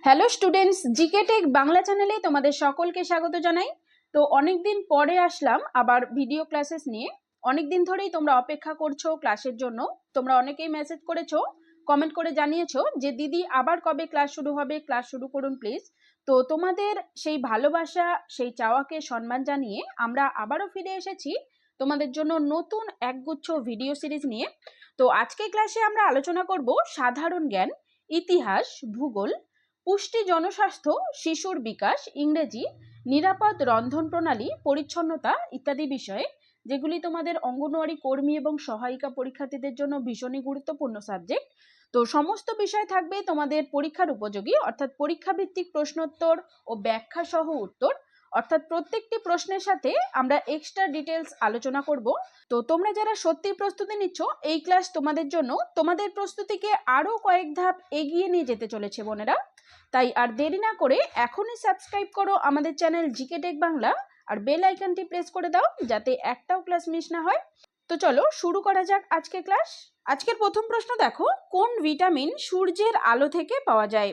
Hello students, GK tech Bangla চ্যানেলে তোমাদের সকলকে স্বাগত জানাই। তো অনেকদিন পরে আসলাম আবার ভিডিও ক্লাসেস নিয়ে। অনেকদিন ধরেই তোমরা অপেক্ষা করছো ক্লাসের জন্য। তোমরা অনেকেই মেসেজ করেছো, কমেন্ট করে জানিয়েছো যে দিদি আবার কবে ক্লাস শুরু হবে, ক্লাস শুরু করুন প্লিজ। তো তোমাদের সেই ভালোবাসা, সেই চাওয়াকে সম্মান জানিয়ে আমরা আবারও ফিরে এসেছি তোমাদের জন্য নতুন একগুচ্ছ ভিডিও সিরিজ নিয়ে। তো আজকে ক্লাসে আমরা আলোচনা করব সাধারণ জ্ঞান, ইতিহাস, ভূগোল, পুষ্টি, জনস্বাস্থ্য, শিশুর বিকাশ, ইংরেজি, নিরাপদ রন্ধন প্রণালী, পরিচ্ছন্নতা ইত্যাদি বিষয়ে, যেগুলি তোমাদের অঙ্গনওয়াড়ি কর্মী এবং সহায়িকা পরীক্ষার্থীদের জন্য ভীষণই গুরুত্বপূর্ণ সাবজেক্ট। তো সমস্ত বিষয় থাকবে তোমাদের পরীক্ষার উপযোগী, অর্থাৎ পরীক্ষা ভিত্তিক প্রশ্নোত্তর ও ব্যাখ্যা সহ উত্তর, অর্থাৎ প্রত্যেকটি প্রশ্নের সাথে আমরা এক্সট্রা ডিটেলস আলোচনা করব। তো তোমরা যারা সত্যি প্রস্তুতি নিচ্ছ, এই ক্লাস তোমাদের জন্য তোমাদের প্রস্তুতিকে আরো কয়েক ধাপ এগিয়ে নিয়ে যেতে চলেছে বোনেরা। তাই আর দেরি না করে এখনই সাবস্ক্রাইব করো আমাদের চ্যানেল জিকে টেক বাংলা, আর বেল আইকনটি প্রেস করে দাও যাতে একটাও ক্লাস মিস না হয়। তো চলো শুরু করা যাক আজকে ক্লাস। আজকের প্রথম প্রশ্ন দেখো, কোন ভিটামিন সূর্যের আলো থেকে পাওয়া যায়?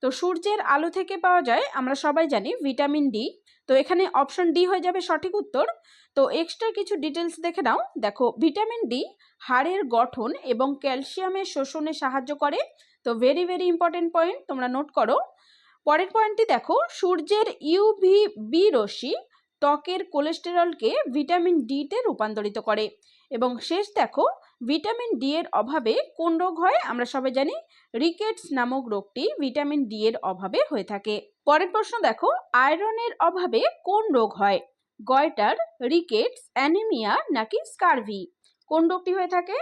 তো সূর্যের আলো থেকে পাওয়া যায় আমরা সবাই জানি ভিটামিন ডি। তো এখানে অপশন ডি হয়ে যাবে সঠিক উত্তর। তো এক্সট্রা কিছু ডিটেলস দেখে নাও। দেখো, ভিটামিন ডি হাড়ের গঠন এবং ক্যালসিয়ামের শোষণে সাহায্য করে। তো ভেরি ভেরি ইম্পর্টেন্ট পয়েন্ট, তোমরা নোট করো। পরের পয়েন্টটি দেখো, সূর্যের ইউভি বি রশ্মি ত্বকের কোলেস্টেরলকে ভিটামিন ডি তে রূপান্তরিত করে। এবং শেষ দেখো, ভিটামিন ডি এর অভাবে কোন রোগ হয়? আমরা সবাই জানি রিকেটস নামক রোগটি ভিটামিন ডি এর অভাবে হয়ে থাকে। পরের প্রশ্ন দেখো, আয়রনের অভাবে কোন রোগ হয়? গয়টার, রিকেটস, অ্যানিমিয়া নাকি স্কারভি? কোন রোগটি হয়ে থাকে?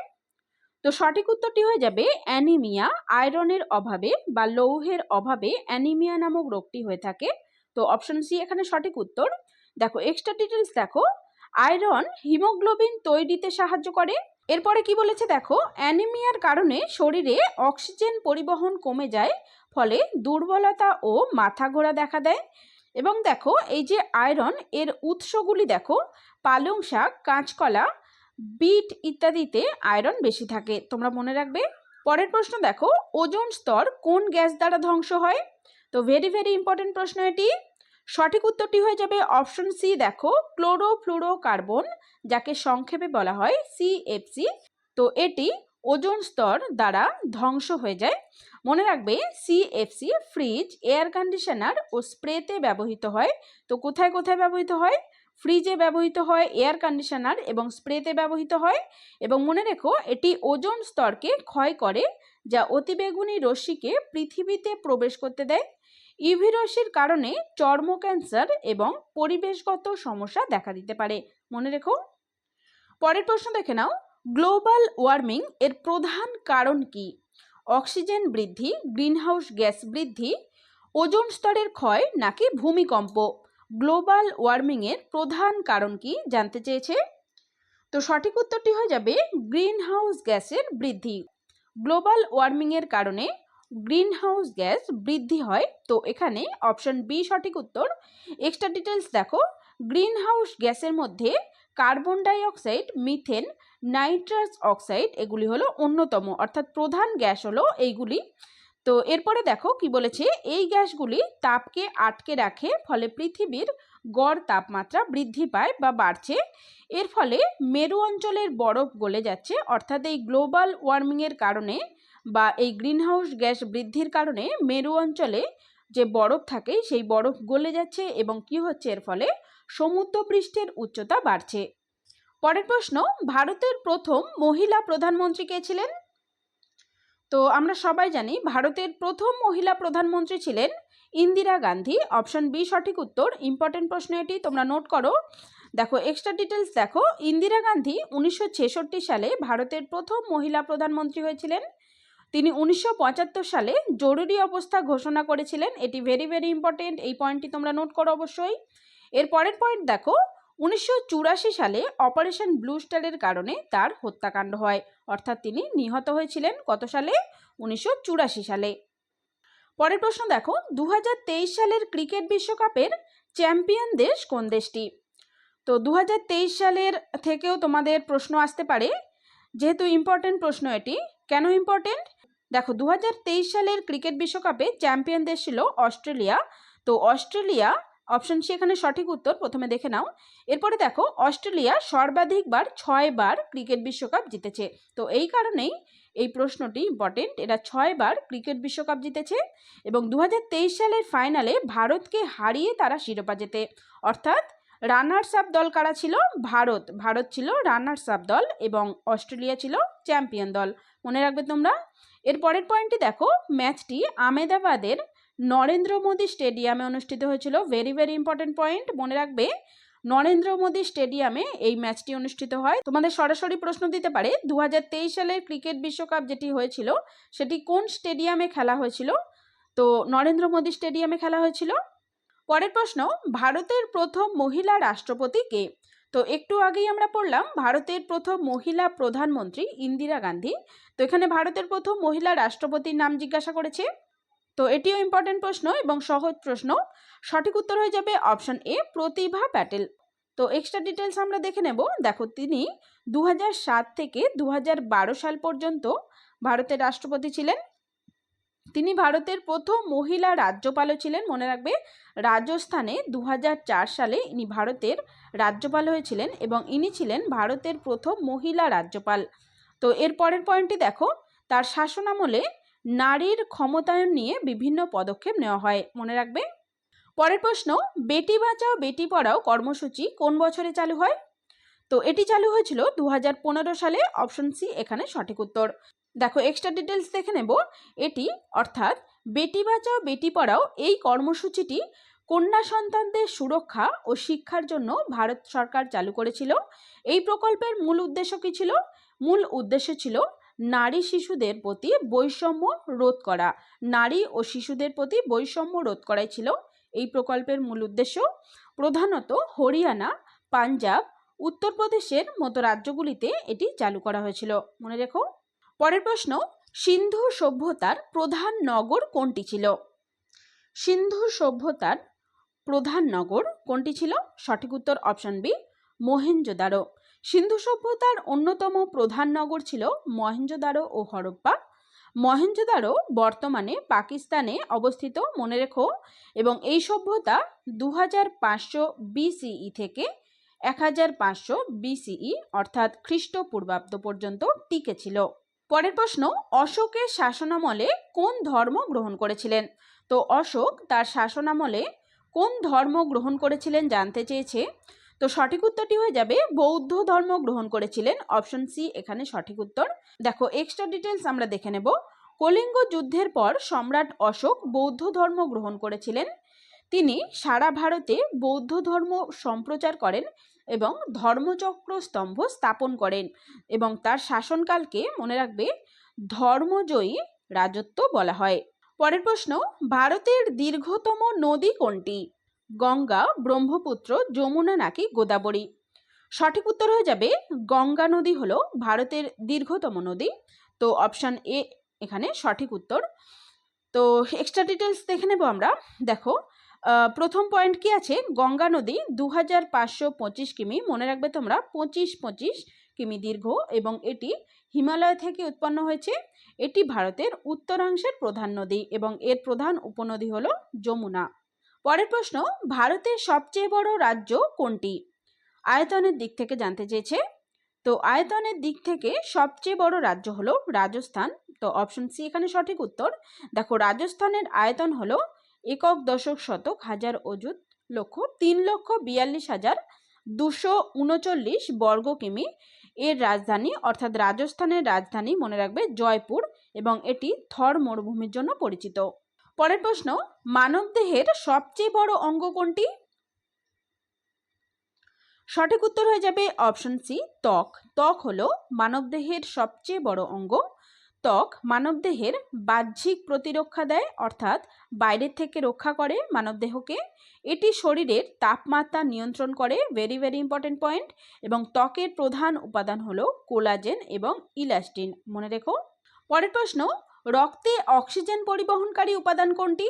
তো সঠিক উত্তরটি হয়ে যাবে অ্যানিমিয়া। আয়রনের অভাবে বা লৌহের অভাবে অ্যানিমিয়া নামক রোগটি হয়ে থাকে। তো অপশন সি এখানে সঠিক উত্তর। দেখো এক্সট্রা ডিটেলস দেখো, আয়রন হিমোগ্লোবিন তৈরিতে সাহায্য করে। এরপরে কি বলেছে দেখো, অ্যানিমিয়ার কারণে শরীরে অক্সিজেন পরিবহন কমে যায়, ফলে দুর্বলতা ও মাথা ঘোরা দেখা দেয়। এবং দেখো এই যে আয়রন এর উৎসগুলি দেখো, পালং শাক, কাঁচকলা, বিট ইত্যাদিতে আয়রন বেশি থাকে, তোমরা মনে রাখবে। পরের প্রশ্ন দেখো, ওজোন স্তর কোন গ্যাস দ্বারা ধ্বংস হয়? তো ভেরি ভেরি ইম্পর্টেন্ট প্রশ্ন এটি। সঠিক উত্তরটি হয়ে যাবে অপশন সি। দেখো, ক্লোরোফ্লুরোকার্বন, যাকে সংক্ষেপে বলা হয় সিএফসি। তো এটি ওজোন স্তর দ্বারা ধ্বংস হয়ে যায়। মনে রাখবে, সিএফসি ফ্রিজ, এয়ার কন্ডিশনার ও স্প্রেতে ব্যবহৃত হয়। তো কোথায় কোথায় ব্যবহৃত হয়? ফ্রিজে ব্যবহৃত হয়, এয়ার কন্ডিশনার এবং স্প্রেতে ব্যবহৃত হয়। এবং মনে রেখো, এটি ওজোন স্তরকে ক্ষয় করে, যা অতিবেগুনি রশ্মিকে পৃথিবীতে প্রবেশ করতে দেয়। ইউভি রশ্মির কারণে চর্ম ক্যান্সার এবং পরিবেশগত সমস্যা দেখা দিতে পারে, মনে রেখো। পরের প্রশ্ন দেখে নাও, গ্লোবাল ওয়ার্মিং এর প্রধান কারণ কি? অক্সিজেন বৃদ্ধি, গ্রিনহাউস গ্যাস বৃদ্ধি, ওজোন স্তরের ক্ষয় নাকি ভূমিকম্প? গ্লোবাল ওয়ার্মিং এর প্রধান কারণ কি জানতে চেয়েছে। তো সঠিক উত্তরটি হয়ে যাবে গ্রিনহাউস গ্যাসের বৃদ্ধি। গ্লোবাল ওয়ার্মিং এর কারণে গ্রিনহাউস গ্যাস বৃদ্ধি হয়। তো এখানে অপশন বি সঠিক উত্তর। এক্সট্রা ডিটেলস দেখো, গ্রিনহাউস গ্যাসের মধ্যে carbon die oxide, methane, nitrous oxide এগুলি হলো অন্যতম, অর্থাৎ প্রধান গ্যাস হলো এইগুলি। তো এরপরে দেখো কি বলেছে, এই গ্যাসগুলি তাপকে আটকে রাখে, ফলে পৃথিবীর গড় তাপমাত্রা বৃদ্ধি পায় বা বাড়ছে। এর ফলে মেরু অঞ্চলের বরফ গলে যাচ্ছে, অর্থাৎ এই গ্লোবাল ওয়ার্মিং এর কারণে বা এই গ্রিনহাউস গ্যাস বৃদ্ধির কারণে মেরু অঞ্চলে যে বরফ থাকে সেই বরফ গলে যাচ্ছে এবং কি হচ্ছে, এর ফলে সমুদ্রপৃষ্ঠের উচ্চতা বাড়ছে। পরের প্রশ্ন, ভারতের প্রথম মহিলা প্রধানমন্ত্রী কে ছিলেন? তো আমরা সবাই জানি ভারতের প্রথম মহিলা প্রধানমন্ত্রী ছিলেন ইন্দিরা গান্ধী। অপশন বি সঠিক উত্তর। ইম্পর্টেন্ট প্রশ্ন এটি, তোমরা নোট করো। দেখো এক্সট্রা ডিটেলস দেখো, ইন্দিরা গান্ধী 1966 সালে ভারতের প্রথম মহিলা প্রধানমন্ত্রী হয়েছিলেন। তিনি 1975 সালে জরুরি অবস্থা ঘোষণা করেছিলেন। এটি ভেরি ভেরি ইম্পর্টেন্ট, এই পয়েন্টটি তোমরা নোট করো অবশ্যই। এর পরের পয়েন্ট দেখো, 1984 সালে অপারেশন ব্লু স্টারের কারণে তার হত্যাকাণ্ড হয়, অর্থাৎ তিনি নিহত হয়েছিলেন কত সালে? 1984 সালে। পরের প্রশ্ন দেখো, 2023 সালের ক্রিকেট বিশ্বকাপের চ্যাম্পিয়ন দেশ কোন দেশটি? তো 2023 সালের থেকেও তোমাদের প্রশ্ন আসতে পারে, যেহেতু ইম্পর্টেন্ট প্রশ্ন এটি। কেন ইম্পর্টেন্ট? দেখো 2023 সালের ক্রিকেট বিশ্বকাপে চ্যাম্পিয়ন দেশ ছিল অস্ট্রেলিয়া। তো অস্ট্রেলিয়া অপশন সি এখানে সঠিক উত্তর, প্রথমে দেখে নাও। এরপরে দেখো অস্ট্রেলিয়া সর্বাধিকবার 6 বার ক্রিকেট বিশ্বকাপ জিতেছে। তো এই কারণেই এই প্রশ্নটি ইম্পর্টেন্ট, এরা 6 বার ক্রিকেট বিশ্বকাপ জিতেছে এবং 2023 সালের ফাইনালে ভারতকে হারিয়ে তারা শিরোপা জেতে। অর্থাৎ রানার্স আপ দল কারা ছিল? ভারত ছিল রানার্স আপ দল এবং অস্ট্রেলিয়া ছিল চ্যাম্পিয়ন দল, মনে রাখবে তোমরা। এর পরের পয়েন্টটি দেখো, ম্যাচটি আহমেদাবাদের নরেন্দ্র মোদী স্টেডিয়ামে অনুষ্ঠিত হয়েছিল। ভেরি ভেরি ইম্পর্টেন্ট পয়েন্ট, মনে রাখবে নরেন্দ্র মোদী স্টেডিয়ামে এই ম্যাচটি অনুষ্ঠিত হয়। তোমাদের সরাসরি প্রশ্ন দিতে পারে 2023 সালের ক্রিকেট বিশ্বকাপ যেটি হয়েছিল সেটি কোন স্টেডিয়ামে খেলা হয়েছিল? তো নরেন্দ্র মোদী স্টেডিয়ামে খেলা হয়েছিল। পরের প্রশ্ন, ভারতের প্রথম মহিলা রাষ্ট্রপতি কে? তো একটু আগেই আমরা পড়লাম ভারতের প্রথম মহিলা প্রধানমন্ত্রী ইন্দিরা গান্ধী। তো এখানে ভারতের প্রথম মহিলা রাষ্ট্রপতির নাম জিজ্ঞাসা করেছে। তো এটিও ইম্পর্টেন্ট প্রশ্ন এবং সহজ প্রশ্ন। সঠিক উত্তর হয়ে যাবে অপশন এ, প্রতিভা প্যাটেল। তো এক্সট্রা ডিটেলস আমরা দেখে নেব। দেখো তিনি 2007 থেকে 2012 সাল পর্যন্ত ভারতের রাষ্ট্রপতি ছিলেন। তিনি ভারতের প্রথম মহিলা রাজ্যপালও ছিলেন, মনে রাখবে। রাজস্থানে 2004 সালে ইনি ভারতের রাজ্যপাল হয়েছিলেন এবং ইনি ছিলেন ভারতের প্রথম মহিলা রাজ্যপাল। তো এর পরের পয়েন্টটি দেখো, তার শাসনামলে নারীর ক্ষমতায়ন নিয়ে বিভিন্ন পদক্ষেপ নেওয়া হয়, মনে রাখবে। পরের প্রশ্ন, বেটি বাঁচাও বেটি পড়াও কর্মসূচি কোন বছরে চালু হয়? তো এটি চালু হয়েছিল 2015 সালে। অপশন সি এখানে সঠিক উত্তর। দেখো এক্সট্রা ডিটেলস দেখে নেব। এটি অর্থাৎ বেটি বাঁচাও বেটি পড়াও এই কর্মসূচিটি কন্যা সন্তানদের সুরক্ষা ও শিক্ষার জন্য ভারত সরকার চালু করেছিল। এই প্রকল্পের মূল উদ্দেশ্য কী ছিল? মূল উদ্দেশ্য ছিল নারী শিশুদের প্রতি বৈষম্য রোধ করা। নারী ও শিশুদের প্রতি বৈষম্য রোধ করাই ছিল এই প্রকল্পের মূল উদ্দেশ্য। প্রধানত হরিয়ানা, পাঞ্জাব, উত্তরপ্রদেশের মতো রাজ্যগুলিতে এটি চালু করা হয়েছিল, মনে রেখো। পরের প্রশ্ন, সিন্ধু সভ্যতার প্রধান নগর কোনটি ছিল? সিন্ধু সভ্যতার প্রধান নগর কোনটি ছিল? সঠিক উত্তর অপশন বি, মহেঞ্জোদারো। সিন্ধু সভ্যতার অন্যতম প্রধান নগর ছিল মহেঞ্জোদারো ও হরপ্পা। মহেঞ্জোদারো বর্তমানে পাকিস্তানে অবস্থিত, মনে রেখো। এবং এই সভ্যতা 2500 বিসিই থেকে 1500 বিসিই অর্থাৎ খ্রিস্টপূর্বাব্দ পর্যন্ত টিকে ছিল। পরের প্রশ্ন, অশোকের শাসনামলে কোন ধর্ম গ্রহণ করেছিলেন? তো অশোক তার শাসনামলে কোন ধর্ম গ্রহণ করেছিলেন জানতে চেয়েছে। তো সঠিক উত্তরটি হয়ে যাবে বৌদ্ধ ধর্ম গ্রহণ করেছিলেন। অপশন সি এখানে সঠিক উত্তর। দেখো এক্সট্রা ডিটেলস আমরা দেখে নেব। কলিঙ্গ যুদ্ধের পর সম্রাট অশোক বৌদ্ধ ধর্ম গ্রহণ করেছিলেন। তিনি সারা ভারতে বৌদ্ধ ধর্ম সম্প্রচার করেন এবং ধর্মচক্র স্তম্ভ স্থাপন করেন এবং তার শাসনকালকে, মনে রাখবে, ধর্মজয়ী রাজত্ব বলা হয়। পরের প্রশ্ন, ভারতের দীর্ঘতম নদী কোনটি? গঙ্গা, ব্রহ্মপুত্র, যমুনা নাকি গোদাবরী? সঠিক উত্তর হয়ে যাবে গঙ্গা নদী হলো ভারতের দীর্ঘতম নদী। তো অপশন এ এখানে সঠিক উত্তর। তো এক্সট্রা ডিটেলস দেখে নেব আমরা। দেখো প্রথম পয়েন্ট কি আছে, গঙ্গা নদী 2525 কিমি, মনে রাখবে তোমরা 2525 কিমি দীর্ঘ এবং এটি হিমালয় থেকে উৎপন্ন হয়েছে। এটি ভারতের উত্তরাংশের প্রধান নদী এবং এর প্রধান উপনদী হলো যমুনা। পরের প্রশ্ন, ভারতের সবচেয়ে বড় রাজ্য কোনটি? আয়তনের দিক থেকে জানতে চেয়েছে। তো আয়তনের দিক থেকে সবচেয়ে বড় রাজ্য হলো রাজস্থান। তো অপশন সি এখানে সঠিক উত্তর। দেখো রাজস্থানের আয়তন হলো একক দশক শতক হাজার অযুত লক্ষ 3,42,239 বর্গ কিমি। এর রাজধানী অর্থাৎ রাজস্থানের রাজধানী, মনে রাখবে, জয়পুর এবং এটি থর মরুভূমির জন্য পরিচিত। পরের প্রশ্ন, মানবদেহের সবচেয়ে বড় অঙ্গ কোনটি? সঠিক উত্তর হয়ে যাবে অপশন সি, ত্বক। ত্বক হলো মানবদেহের সবচেয়ে বড় অঙ্গ। ত্বক মানবদেহের বাহ্যিক প্রতিরক্ষা দেয়, অর্থাৎ বাইরের থেকে রক্ষা করে মানবদেহকে। এটি শরীরের তাপমাত্রা নিয়ন্ত্রণ করে, ভেরি ভেরি ইম্পর্টেন্ট পয়েন্ট। এবং ত্বকের প্রধান উপাদান হলো কোলাজেন এবং ইলাস্টিন, মনে রেখো। পরের প্রশ্ন, রক্তে অক্সিজেন পরিবহনকারী উপাদান কোনটি?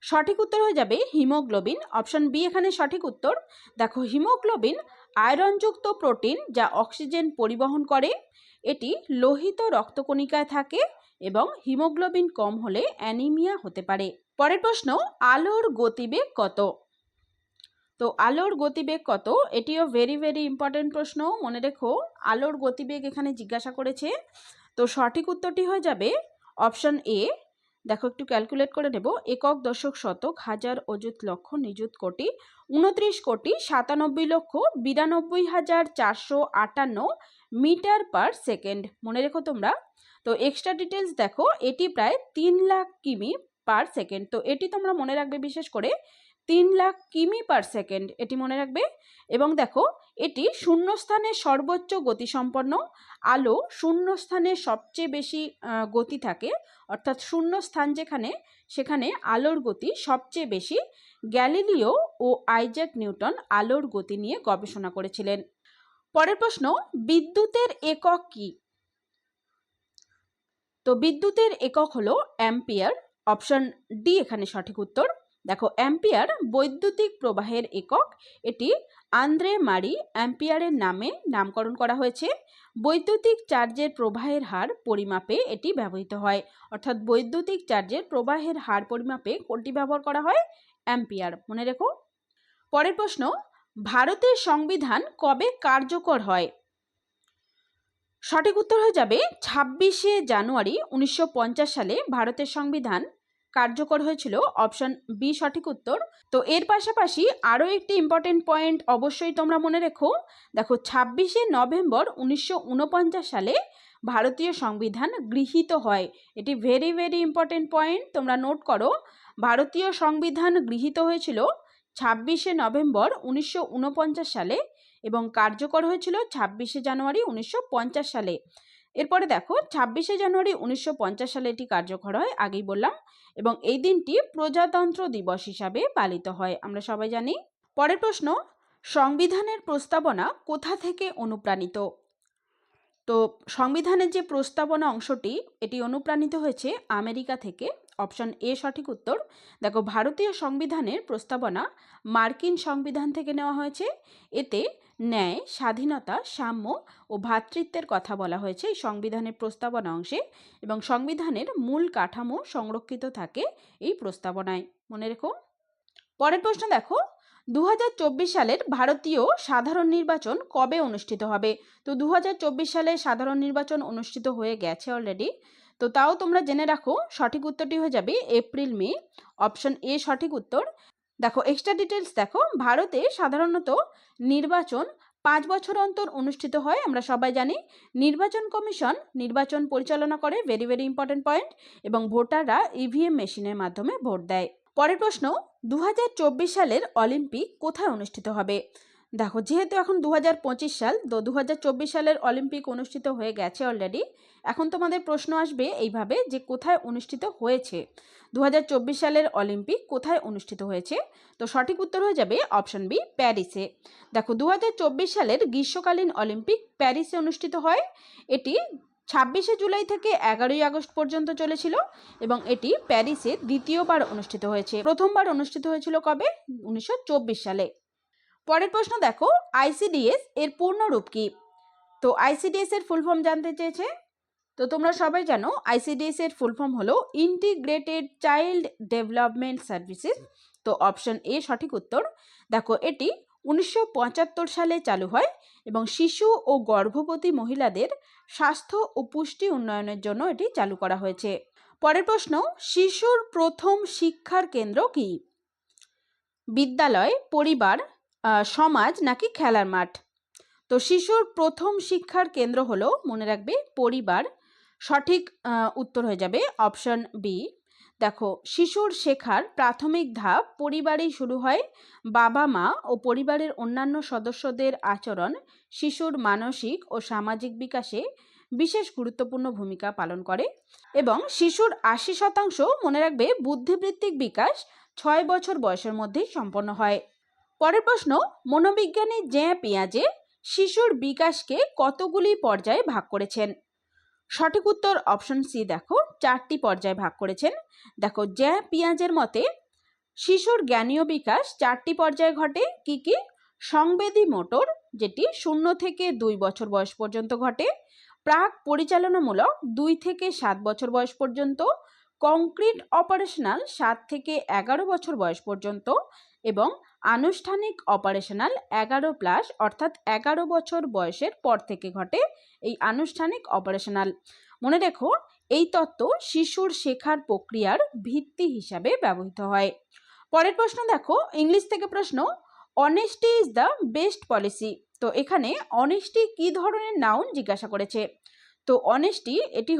সঠিক উত্তর হয়ে যাবে হিমোগ্লোবিন। অপশন বি এখানে সঠিক উত্তর। দেখো হিমোগ্লোবিন আয়রনযুক্ত প্রোটিন যা অক্সিজেন পরিবহন করে। এটি লোহিত রক্তকণিকায় থাকে এবং হিমোগ্লোবিন কম হলে অ্যানিমিয়া হতে পারে। পরের প্রশ্ন, আলোর গতিবেগ কত? তো আলোর গতিবেগ কত, এটিও ভেরি ভেরি ইম্পর্টেন্ট প্রশ্ন, মনে রেখো আলোর গতিবেগ এখানে জিজ্ঞাসা করেছে। তো সঠিক উত্তরটি হয়ে যাবে অপশন এ। দেখো একটু ক্যালকুলেট করে নেব। একক, দশক, শতক, হাজার, অযুত, লক্ষ, নিযুত, কোটি, 29,97,92,458 মিটার পার সেকেন্ড। মনে রেখো তোমরা। তো এক্সট্রা ডিটেলস দেখো, এটি প্রায় 3 লাখ কিমি পার সেকেন্ড। তো এটি তোমরা মনে রাখবে, বিশেষ করে 3 লাখ কিমি পার সেকেন্ড, এটি মনে রাখবে। এবং দেখো এটি শূন্যস্থানের সর্বোচ্চ গতিসম্পন্ন। আলো শূন্যস্থানে সবচেয়ে বেশি গতি থাকে, অর্থাৎ শূন্য স্থান যেখানে, সেখানে আলোর গতি সবচেয়ে বেশি। গ্যালিলিও ও আইজ্যাক নিউটন আলোর গতি নিয়ে গবেষণা করেছিলেন। পরের প্রশ্ন, বিদ্যুতের একক কি? তো বিদ্যুতের একক হলো অ্যাম্পিয়ার। অপশন ডি এখানে সঠিক উত্তর। দেখো অ্যাম্পিয়ার বৈদ্যুতিক প্রবাহের একক। এটি আন্দ্রে মারি অ্যাম্পিয়ারের নামে নামকরণ করা হয়েছে। বৈদ্যুতিক চার্জের প্রবাহের হার পরিমাপে এটি ব্যবহৃত হয়, অর্থাৎ বৈদ্যুতিক চার্জের প্রবাহের হার পরিমাপে কোনটি ব্যবহার করা হয়? অ্যাম্পিয়ার, মনে রেখো। পরের প্রশ্ন, ভারতের সংবিধান কবে কার্যকর হয়? সঠিক উত্তর হয়ে যাবে 26শে জানুয়ারি 1950 সালে ভারতের সংবিধান কার্যকর হয়েছিল। অপশন বি সঠিক উত্তর। তো এর পাশাপাশি আরও একটি ইম্পর্টেন্ট পয়েন্ট অবশ্যই তোমরা মনে রেখো। দেখো 26শে নভেম্বর 1949 সালে ভারতীয় সংবিধান গৃহীত হয়। এটি ভেরি ভেরি ইম্পর্টেন্ট পয়েন্ট, তোমরা নোট করো। ভারতীয় সংবিধান গৃহীত হয়েছিল 26শে নভেম্বর 1949 সালে এবং কার্যকর হয়েছিল 26শে জানুয়ারি 1950 সালে। এরপরে দেখো 26শে জানুয়ারি 1950 সালে এটি কার্যকর হয়, আগেই বললাম, এবং এই দিনটি প্রজাতন্ত্র দিবস হিসাবে পালিত হয়, আমরা সবাই জানি। পরের প্রশ্ন, সংবিধানের প্রস্তাবনা কোথা থেকে অনুপ্রাণিত? তো সংবিধানের যে প্রস্তাবনা অংশটি, এটি অনুপ্রাণিত হয়েছে আমেরিকা থেকে। অপশন এ সঠিক উত্তর। দেখো ভারতীয় সংবিধানের প্রস্তাবনা মার্কিন সংবিধান থেকে নেওয়া হয়েছে। এতে ন্যায়, স্বাধীনতা, সাম্য ও ভ্রাতৃত্বের কথা বলা হয়েছে এই সংবিধানের প্রস্তাবনা অংশে, এবং সংবিধানের মূল কাঠামো সংরক্ষিত থাকে এই প্রস্তাবনায়, মনে রেখো। পরের প্রশ্ন দেখো, 2024 সালের ভারতীয় সাধারণ নির্বাচন কবে অনুষ্ঠিত হবে? তো 2024 সালে সাধারণ নির্বাচন অনুষ্ঠিত হয়ে গেছে অলরেডি। তো তাও তোমরা জেনে রাখো, সঠিক উত্তরটি হয়ে যাবে এপ্রিল মে। অপশন এ সঠিক উত্তর। দেখো এক্সট্রা ডিটেলস দেখো, ভারতে সাধারণত নির্বাচন 5 বছর অন্তর অনুষ্ঠিত হয়, আমরা সবাই জানি। নির্বাচন কমিশন নির্বাচন পরিচালনা করে, ভেরি ভেরি ইম্পর্টেন্ট পয়েন্ট, এবং ভোটাররা ইভিএম মেশিনের মাধ্যমে ভোট দেয়। পরের প্রশ্ন, 2024 সালের অলিম্পিক কোথায় অনুষ্ঠিত হবে? দেখো যেহেতু এখন 2025 সাল, তো 2024 সালের অলিম্পিক অনুষ্ঠিত হয়ে গেছে অলরেডি। এখন তোমাদের প্রশ্ন আসবে এইভাবে যে কোথায় অনুষ্ঠিত হয়েছে, 2024 সালের অলিম্পিক কোথায় অনুষ্ঠিত হয়েছে? তো সঠিক উত্তর হয়ে যাবে অপশন বি, প্যারিসে। দেখো 2024 সালের গ্রীষ্মকালীন অলিম্পিক প্যারিসে অনুষ্ঠিত হয়। এটি 26শে জুলাই থেকে 11ই আগস্ট পর্যন্ত চলেছিল, এবং এটি প্যারিসে দ্বিতীয়বার অনুষ্ঠিত হয়েছে। প্রথমবার অনুষ্ঠিত হয়েছিল কবে? 1924 সালে। পরের প্রশ্ন দেখো, আইসিডিএস এর পূর্ণ রূপ কি? তো আইসিডিএস এর ফুল ফর্ম জানতে চেয়েছে। তো তোমরা সবাই জানো আইসিডিএস এর ফুল ফর্ম হলো ইন্টিগ্রেটেড চাইল্ড ডেভেলপমেন্ট সার্ভিসেস। তো অপশন এ সঠিক উত্তর। দেখো এটি 1975 সালে চালু হয়, এবং শিশু ও গর্ভবতী মহিলাদের স্বাস্থ্য ও পুষ্টি উন্নয়নের জন্য এটি চালু করা হয়েছে। পরের প্রশ্ন, শিশুর প্রথম শিক্ষার কেন্দ্র কি? বিদ্যালয়, পরিবার, সমাজ নাকি খেলার মাঠ? তো শিশুর প্রথম শিক্ষার কেন্দ্র হলো, মনে রাখবে, পরিবার। সঠিক উত্তর হয়ে যাবে অপশন বি। দেখো শিশুর শেখার প্রাথমিক ধাপ পরিবারেই শুরু হয়। বাবা মা ও পরিবারের অন্যান্য সদস্যদের আচরণ শিশুর মানসিক ও সামাজিক বিকাশে বিশেষ গুরুত্বপূর্ণ ভূমিকা পালন করে, এবং শিশুর 80% মনে রাখবে বুদ্ধিবৃত্তিক বিকাশ 6 বছর বয়সের মধ্যেই সম্পন্ন হয়। পরের প্রশ্ন, মনোবিজ্ঞানী জ্যাঁ পিয়াজে শিশুর বিকাশকে কতগুলি পর্যায়ে ভাগ করেছেন? সঠিক উত্তর অপশন সি। দেখো 4টি পর্যায়ে ভাগ করেছেন। দেখো জ্যাঁ পিয়াজের মতে শিশুর জ্ঞানীয় বিকাশ 4টি পর্যায়ে ঘটে। কি কি? সংবেদী মোটর, যেটি 0 থেকে 2 বছর বয়স পর্যন্ত ঘটে। প্রাক পরিচালনামূলক 2 থেকে 7 বছর বয়স পর্যন্ত, কংক্রিট অপারেশনাল 7 থেকে 11 বছর বয়স পর্যন্ত এবং আনুষ্ঠানিক অপারেশনাল 11+ অর্থাৎ 11 বছর বয়সের পর থেকে ঘটে এই আনুষ্ঠানিক অপারেশনাল। মনে রেখো, এই তত্ত্ব শিশুর শেখার প্রক্রিয়ার ভিত্তি হিসাবে ব্যবহৃত হয়। পরের প্রশ্ন দেখো, ইংলিশ থেকে প্রশ্ন, honesty is the best policy. তো এখানে অনেস্টি কি ধরনের নাউন জিজ্ঞাসা করেছে। তো অনেস্টি এটি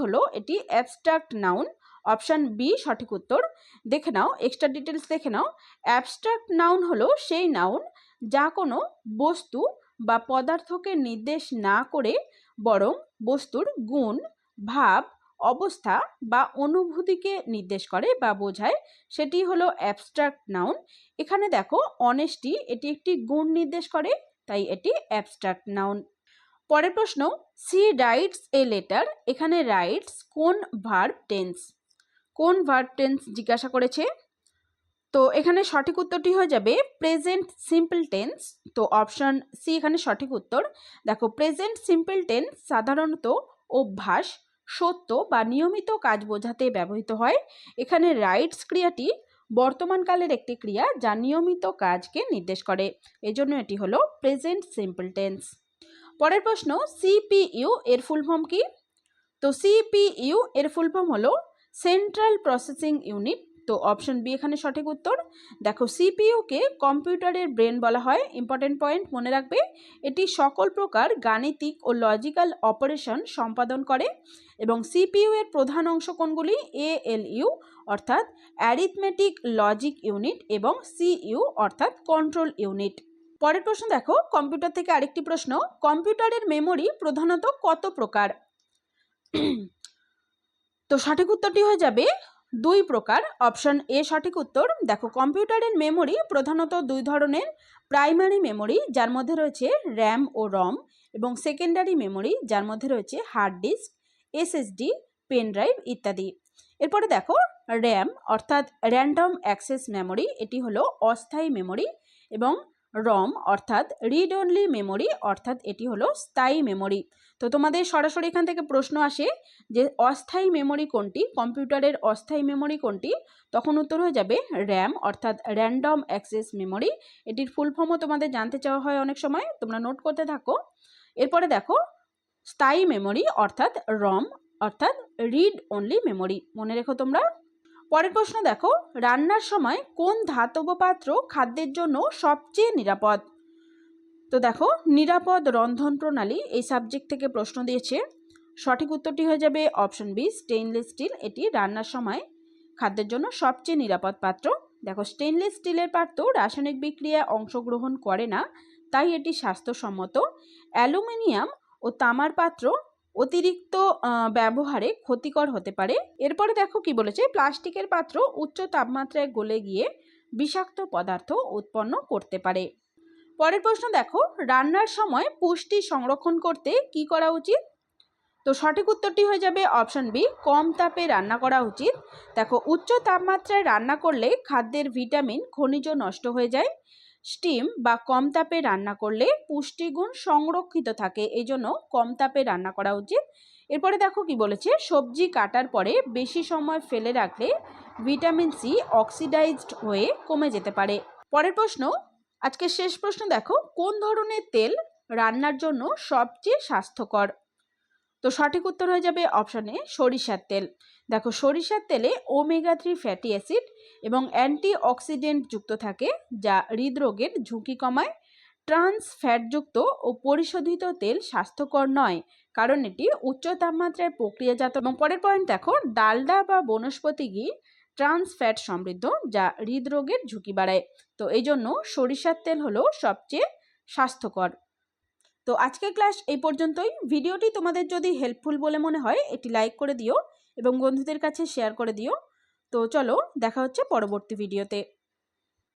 অ্যাবস্ট্রাক্ট নাউন, অপশান বি সঠিক উত্তর। দেখে নাও, এক্সট্রা ডিটেলস দেখে নাও। অ্যাবস্ট্রাক্ট নাউন হলো সেই নাউন যা কোনো বস্তু বা পদার্থকে নির্দেশ না করে বরং বস্তুর গুণ, ভাব, অবস্থা বা অনুভূতিকে নির্দেশ করে বা বোঝায়, সেটি হলো অ্যাবস্ট্রাক্ট নাউন। এখানে দেখো, অনেস্টি এটি একটি গুণ নির্দেশ করে, তাই এটি অ্যাবস্ট্রাক্ট নাউন। পরের প্রশ্ন, সি রাইটস এ লেটার। এখানে রাইটস কোন ভার্ব টেন্স, কোন ভার্ব টেন্স জিজ্ঞাসা করেছে। তো এখানে সঠিক উত্তরটি হয়ে যাবে প্রেজেন্ট সিম্পল টেন্স। তো অপশন সি এখানে সঠিক উত্তর। দেখো, প্রেজেন্ট সিম্পল টেন্স সাধারণত অভ্যাস, সত্য বা নিয়মিত কাজ বোঝাতে ব্যবহৃত হয়। এখানে রাইটস ক্রিয়াটি বর্তমানকালের একটি ক্রিয়া যা নিয়মিত কাজকে নির্দেশ করে, এজন্য এটি হলো প্রেজেন্ট সিম্পল টেন্স। পরের প্রশ্ন, সিপিইউ এর ফুল ফর্ম কি। তো সিপিইউ এর ফুল ফর্ম হলো সেন্ট্রাল প্রসেসিং ইউনিট। তো অপশন বি এখানে সঠিক উত্তর। দেখো, সিপিইউকে কম্পিউটারের ব্রেন বলা হয়। ইম্পর্টেন্ট পয়েন্ট মনে রাখবে, এটি সকল প্রকার গাণিতিক ও লজিক্যাল অপারেশন সম্পাদন করে। এবং সিপিইউ এর প্রধান অংশ কোনগুলি, এএলইউ অর্থাৎ অ্যারিথমেটিক লজিক ইউনিট এবং সিইউ অর্থাৎ কন্ট্রোল ইউনিট। পরের প্রশ্ন দেখো, কম্পিউটার থেকে আরেকটি প্রশ্ন, কম্পিউটারের মেমোরি প্রধানত কত প্রকার। তো সঠিক উত্তরটি হয়ে যাবে 2 প্রকার। অপশন এ সঠিক উত্তর। দেখো, কম্পিউটারের মেমোরি প্রধানত 2 ধরনের, প্রাইমারি মেমোরি যার মধ্যে রয়েছে র্যাম ও রম, এবং সেকেন্ডারি মেমোরি যার মধ্যে রয়েছে hard disk, SSD, pen drive ইত্যাদি। এরপরে দেখো, র্যাম অর্থাৎ র্যান্ডম অ্যাক্সেস মেমোরি, এটি হলো অস্থায়ী মেমোরি, এবং রম অর্থাৎ রিড অনলি মেমোরি অর্থাৎ এটি হলো স্থায়ী মেমোরি। তো তোমাদের সরাসরি এখান থেকে প্রশ্ন আসে যে অস্থায়ী মেমোরি কোনটি, কম্পিউটারের অস্থায়ী মেমোরি কোনটি, তখন উত্তর হয়ে যাবে র্যাম অর্থাৎ র্যান্ডম অ্যাক্সেস মেমোরি। এটির ফুল ফর্মও তোমাদের জানতে চাওয়া হয় অনেক সময়, তোমরা নোট করতে থাকো। এরপরে দেখো, স্থায়ী মেমোরি অর্থাৎ রম অর্থাৎ রিড অনলি মেমোরি, মনে রেখো তোমরা। পরের প্রশ্ন দেখো, রান্নার সময় কোন ধাতব পাত্র খাদ্যের জন্য সবচেয়ে নিরাপদ। তো দেখো, নিরাপদ রন্ধন প্রণালী এই সাবজেক্ট থেকে প্রশ্ন দিয়েছে। সঠিক উত্তরটি হয়ে যাবে অপশন বি স্টেইনলেস স্টিল, এটি রান্নার সময় খাদ্যের জন্য সবচেয়ে নিরাপদ পাত্র। দেখো, স্টেইনলেস স্টিলের পাত্র রাসায়নিক বিক্রিয়ায় অংশগ্রহণ করে না, তাই এটি স্বাস্থ্যসম্মত। অ্যালুমিনিয়াম ও তামার পাত্র অতিরিক্ত ব্যবহারে ক্ষতিকর হতে পারে। এরপরে দেখো কি বলেছে, প্লাস্টিকের পাত্র উচ্চ তাপমাত্রায় গলে গিয়ে বিষাক্ত পদার্থ উৎপন্ন করতে পারে। পরের প্রশ্ন দেখো, রান্নার সময় পুষ্টি সংরক্ষণ করতে কি করা উচিত। তো সঠিক উত্তরটি হয়ে যাবে অপশন বি কম তাপে রান্না করা উচিত। দেখো, উচ্চ তাপমাত্রায় রান্না করলে খাদ্যের ভিটামিন, খনিজ নষ্ট হয়ে যায়। স্টিম বা কম তাপে রান্না করলে পুষ্টিগুণ সংরক্ষিত থাকে, এই জন্য কম তাপে রান্না করা উচিত। এরপরে দেখো কি বলেছে, সবজি কাটার পরে বেশি সময় ফেলে রাখলে ভিটামিন সি অক্সিডাইজড হয়ে কমে যেতে পারে। পরের প্রশ্ন, আজকে শেষ প্রশ্ন দেখো, কোন ধরনের তেল রান্নার জন্য সবচেয়ে স্বাস্থ্যকর। তো সঠিক উত্তর হয়ে যাবে অপশনে সরিষার তেল। দেখো, সরিষার তেলে ওমেগা 3 ফ্যাটি অ্যাসিড এবং অ্যান্টি অক্সিডেন্ট যুক্ত থাকে, যা হৃদরোগের ঝুঁকি কমায়। ট্রান্স ফ্যাটযুক্ত ও পরিশোধিত তেল স্বাস্থ্যকর নয়, কারণ এটি উচ্চ তাপমাত্রায় প্রক্রিয়াজাত। এবং পরের পয়েন্ট দেখো, ডালডা বা বনস্পতি ঘি ট্রান্স ফ্যাট সমৃদ্ধ, যা হৃদরোগের ঝুঁকি বাড়ায়। তো এই জন্য সরিষার তেল হলো সবচেয়ে স্বাস্থ্যকর। তো আজকের ক্লাস এই পর্যন্তই। ভিডিওটি তোমাদের যদি হেল্পফুল বলে মনে হয় এটি লাইক করে দিও এবং বন্ধুদের কাছে শেয়ার করে দিও। তো চলো, দেখা হচ্ছে পরবর্তী ভিডিওতে।